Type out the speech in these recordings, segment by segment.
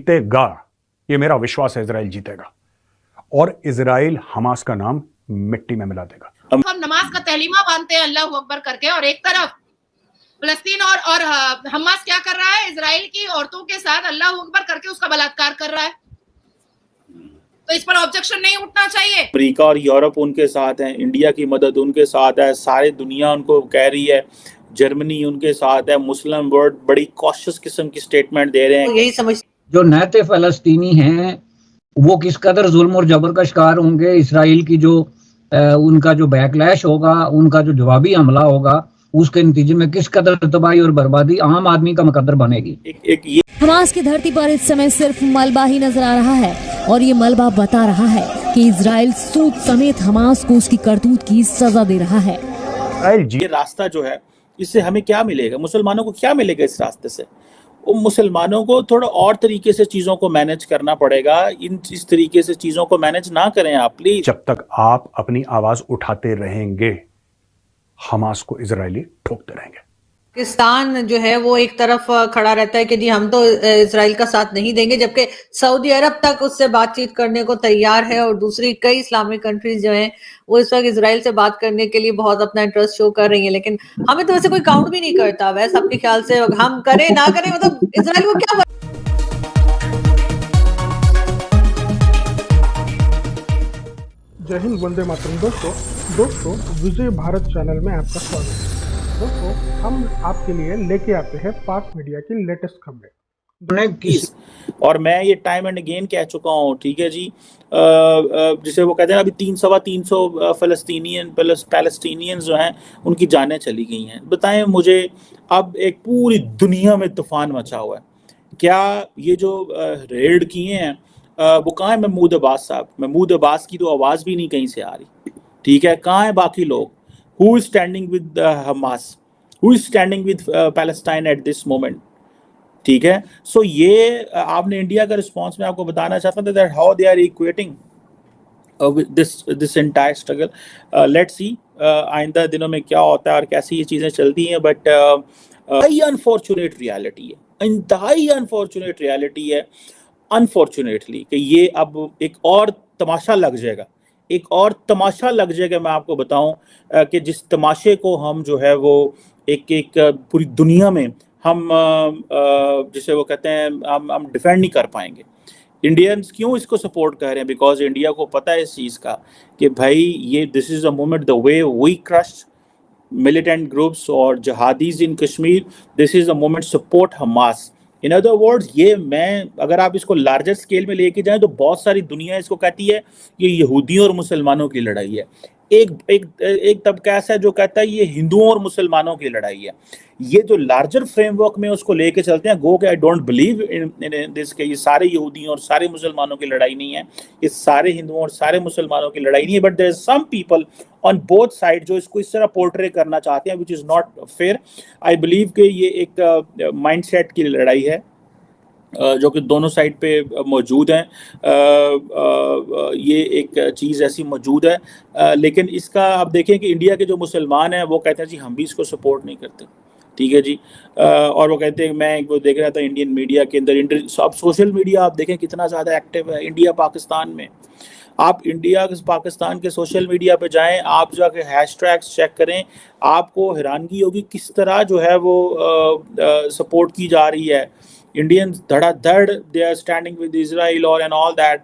जीतेगा, ये मेरा विश्वास है, इजराइल जीतेगा और इजराइल हमास का नाम मिट्टी में मिला देगा। हम नमाज का तहलीमा बांधते हैं अल्लाह अकबर करके, और एक तरफ फलस्तीन और हमास क्या कर रहा है, इजराइल की औरतों के साथ अल्लाह अकबर करके उसका बलात्कार कर रहा है। तो इस पर ऑब्जेक्शन नहीं उठना चाहिए। अमेरिका और यूरोप उनके साथ है, इंडिया की मदद उनके साथ है, सारी दुनिया उनको कह रही है, जर्मनी उनके साथ है, मुस्लिम वर्ल्ड बड़ी कॉशियस किस्म की स्टेटमेंट दे रहे हैं। यही समझ जो नहते फलस्तीनी हैं वो किस कदर जुल्म और जबर का शिकार होंगे, इसराइल की जो उनका जो बैकलैश होगा, उनका जो जवाबी हमला होगा, उसके नतीजे में किस कदर तबाही और बर्बादी आम आदमी का मुकद्दर बनेगी। हमास की धरती पर इस समय सिर्फ मलबा ही नजर आ रहा है और ये मलबा बता रहा है कि इजराइल सूद समेत हमास को उसकी करतूत की सजा दे रहा है। ये रास्ता जो है, इससे हमें क्या मिलेगा, मुसलमानों को क्या मिलेगा इस रास्ते से? मुसलमानों को थोड़ा और तरीके से चीजों को मैनेज करना पड़ेगा। इस तरीके से चीजों को मैनेज ना करें आप प्लीज। जब तक आप अपनी आवाज उठाते रहेंगे, हमास को इजरायली ठोकते रहेंगे। पाकिस्तान जो है वो एक तरफ खड़ा रहता है कि जी हम तो इजराइल का साथ नहीं देंगे, जबकि सऊदी अरब तक उससे बातचीत करने को तैयार है और दूसरी कई इस्लामिक कंट्रीज जो हैं वो इस वक्त इजराइल से बात करने के लिए बहुत अपना इंटरेस्ट शो कर रही हैं। लेकिन हमें तो वैसे कोई काउंट भी नहीं करता। वैसे आपके ख्याल से हम करें ना करें, मतलब इजराइल को क्या। जय हिंद, वंदे मातरम। दोस्तों विजय भारत चैनल में आपका स्वागत है। दोस्तों हम आपके लिए लेके आते हैं पाक मीडिया की लेटेस्ट खबरें। और मैं ये टाइम एंड अगेन कह चुका हूँ, ठीक है जी, जिसे वो कहते हैं अभी 300 पैलेस्टीनियंस जो हैं उनकी जानें चली गई हैं। बताएं मुझे, अब एक पूरी दुनिया में तूफान मचा हुआ है। क्या ये जो रेड किए हैं वो कहाँ है महमूद अब्बास साहब? महमूद अब्बास की तो आवाज़ भी नहीं कहीं से आ रही, ठीक है। कहाँ है बाकी लोग? Who is standing with Hamas? Who is standing with Palestine at this moment? ठीक है। सो ये आपने इंडिया का रिस्पॉन्स में आपको बताना चाहता था that how they are equating with this entire struggle. Let's see आइंदा दिनों में क्या होता है और कैसी ये चीज़ें चलती हैं। बट अनफॉर्चुनेट रियलिटी है, इंतहाई अनफॉर्चुनेट रियलिटी है अनफॉर्चुनेटली, कि ये अब एक और तमाशा लग जाएगा, एक और तमाशा लग जाएगा। मैं आपको बताऊं कि जिस तमाशे को हम जो है वो एक पूरी दुनिया में हम जिसे वो कहते हैं हम डिफेंड नहीं कर पाएंगे। इंडियंस क्यों इसको सपोर्ट कर रहे हैं? बिकॉज इंडिया को पता है इस चीज़ का कि भाई ये this is a moment, the way we crush militant groups और jihadis in Kashmir, this is a moment support Hamas. In other words, ये मैं अगर आप इसको लार्जर स्केल में लेके जाएं तो बहुत सारी दुनिया इसको कहती है ये यहूदियों और मुसलमानों की लड़ाई है। एक तबका ऐसा है जो कहता है ये हिंदुओं और मुसलमानों की लड़ाई है। ये जो लार्जर फ्रेमवर्क में उसको लेके चलते हैं, गो के I don't believe in this के ये सारे यहूदियों और सारे मुसलमानों की लड़ाई नहीं है, ये सारे हिंदुओं और सारे मुसलमानों की लड़ाई नहीं है। But there is some people on both side जो इसको इस तरह पोर्ट्रे करना चाहते हैं, which is not fair. I believe कि ये एक माइंडसेट की लड़ाई है जो कि दोनों साइड पे मौजूद हैं। ये एक चीज़ ऐसी मौजूद है, लेकिन इसका आप देखें कि इंडिया के जो मुसलमान हैं वो कहते हैं जी हम भी इसको सपोर्ट नहीं करते, ठीक है जी। और वो कहते हैं, मैं वो देख रहा था इंडियन मीडिया के अंदर, अब सोशल मीडिया आप देखें कितना ज़्यादा एक्टिव है इंडिया पाकिस्तान में। आप इंडिया पाकिस्तान के सोशल मीडिया पे जाएं, आप जाके हैशटैग्स चेक करें, आपको हैरानगी होगी किस तरह जो है वो सपोर्ट की जा रही है। इंडियंस धड़ाधड़ they are standing with Israel और एंड ऑल दैट।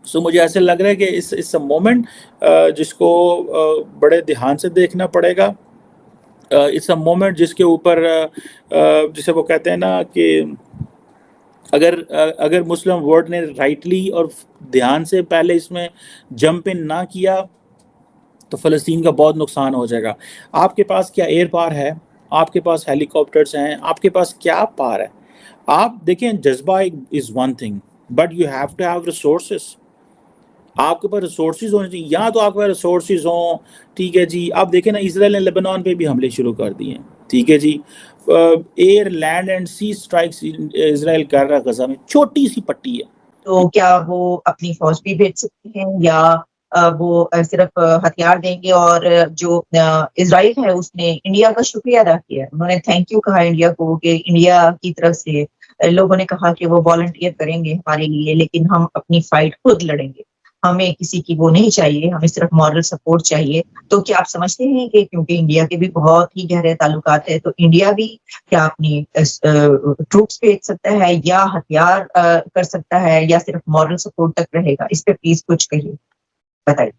सो मुझे ऐसे लग रहा है कि इस मोमेंट जिसको बड़े ध्यान से देखना पड़ेगा। इट्स अ मोमेंट जिसके ऊपर जिसे वो कहते हैं ना कि अगर मुस्लिम वर्ल्ड ने राइटली और ध्यान से पहले इसमें जंप इन ना किया तो फ़लस्तीन का बहुत नुकसान हो जाएगा। आपके पास क्या एयर पार है, आपके पास हेलीकॉप्टर्स हैं, आपके पास क्या पार है? आप देखें, जज्बा is one thing but you have to have resources. आपके पास रिसोर्सेज होने चाहिए, या तो आपके पास रिसोर्सेज हों, ठीक है जी। आप देखें ना, इसराइल ने लेबनान पे भी हमले शुरू कर दिए हैं, ठीक है जी। Air land and sea strikes Israel कर रहा है गजा में, छोटी सी पट्टी है। तो क्या वो अपनी फौज भी भेज सकते हैं या वो सिर्फ हथियार देंगे। और जो इजराइल है उसने इंडिया का शुक्रिया अदा किया, उन्होंने थैंक यू कहा इंडिया को कि इंडिया की तरफ से लोगों ने कहा कि वो वॉलंटियर करेंगे हमारे लिए, लेकिन हम अपनी फाइट खुद लड़ेंगे, हमें किसी की वो नहीं चाहिए, हमें सिर्फ मॉरल सपोर्ट चाहिए। तो क्या आप समझते हैं कि क्योंकि इंडिया के भी बहुत ही गहरे ताल्लुकात है, तो इंडिया भी क्या अपनी ट्रूप्स भेज सकता है या हथियार कर सकता है या सिर्फ मॉरल सपोर्ट तक रहेगा? इस पे प्लीज कुछ कहिए, बताइए।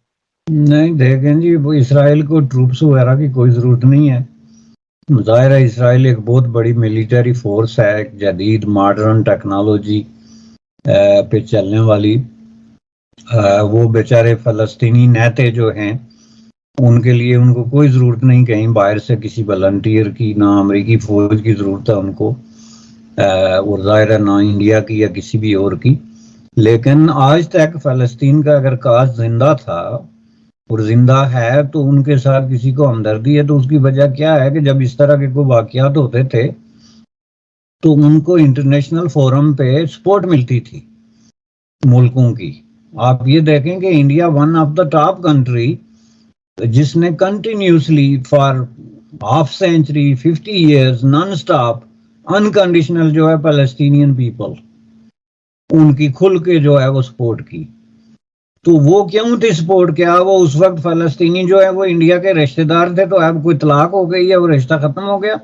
नहीं देखें जी, वो इसराइल को ट्रूप्स वगैरह की कोई ज़रूरत नहीं है। ज़ाहिर है इसराइल एक बहुत बड़ी मिलिट्री फोर्स है, एक जदीद मॉडर्न टेक्नोलॉजी पे चलने वाली। वो बेचारे फ़लस्तीनी नेता जो हैं उनके लिए उनको कोई ज़रूरत नहीं कहीं बाहर से किसी वॉलंटियर की, ना अमेरिकी फ़ौज की ज़रूरत है उनको, और ज़ाहिर है ना इंडिया की या किसी भी और की। लेकिन आज तक फ़लस्तीन का अगर काज जिंदा था और जिंदा है तो उनके साथ किसी को हमदर्दी है। तो उसकी वजह क्या है कि जब इस तरह के कोई वाक़यात होते थे तो उनको इंटरनेशनल फोरम पे सपोर्ट मिलती थी मुल्कों की। आप ये देखें कि India one of the top country जिसने continuously for half century 50 years non stop unconditional जो है पैलेस्टीनियन पीपल उनकी खुल के जो है वो सपोर्ट की। तो वो क्यों थी सपोर्ट? क्या वो उस वक्त फलस्तीनी जो है वो इंडिया के रिश्तेदार थे तो अब कोई तलाक हो गई है, वो रिश्ता खत्म हो गया?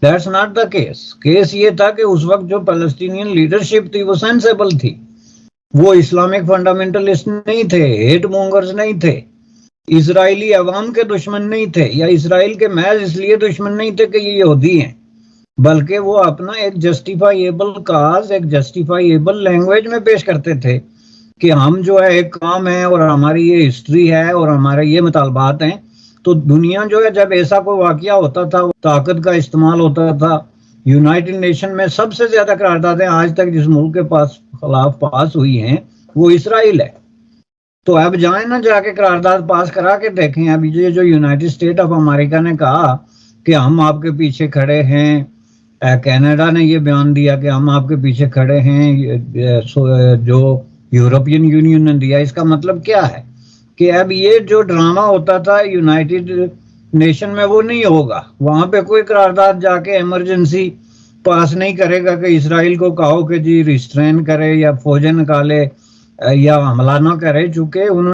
That's not the case. Case ये था कि उस वक्त जो पैलेस्टीनियन लीडरशिप थी वो सेंसेबल थी, वो इस्लामिक फंडामेंटलिस्ट नहीं थे, हेट मोंगर्स नहीं थे, इजरायली अवाम के दुश्मन नहीं थे, या इसराइल के महज इसलिए दुश्मन नहीं थे कि ये यहूदी हैं, बल्कि वो अपना एक जस्टिफाइएबल काज, एक जस्टिफाइएबल लैंग्वेज में पेश करते थे कि हम जो है एक काम है और हमारी ये हिस्ट्री है और हमारे ये मुतालबात हैं। तो दुनिया जो है जब ऐसा कोई वाकया होता था ताकत का इस्तेमाल होता था। यूनाइटेड नेशन में सबसे ज्यादा करारदादें आज तक जिस मुल्क के खिलाफ पास हुई हैं वो इसराइल है। तो अब जाए ना जाके करारदाद पास करा के देखें। अभी ये जो यूनाइटेड स्टेट ऑफ अमेरिका ने कहा कि हम आपके पीछे खड़े हैं, कनाडा ने ये बयान दिया कि हम आपके पीछे खड़े हैं, जो यूरोपियन यूनियन ने दिया, इसका मतलब क्या है कि अब ये जो ड्रामा होता था यूनाइटेड नेशन में वो नहीं होगा। वहां पे कोई करारदाद जाके इमरजेंसी पास नहीं करेगा कि इसराइल को कहो कि जी रिस्ट्रेन करे या फौजें निकाले या हमला ना करे, चूंकि उन्होंने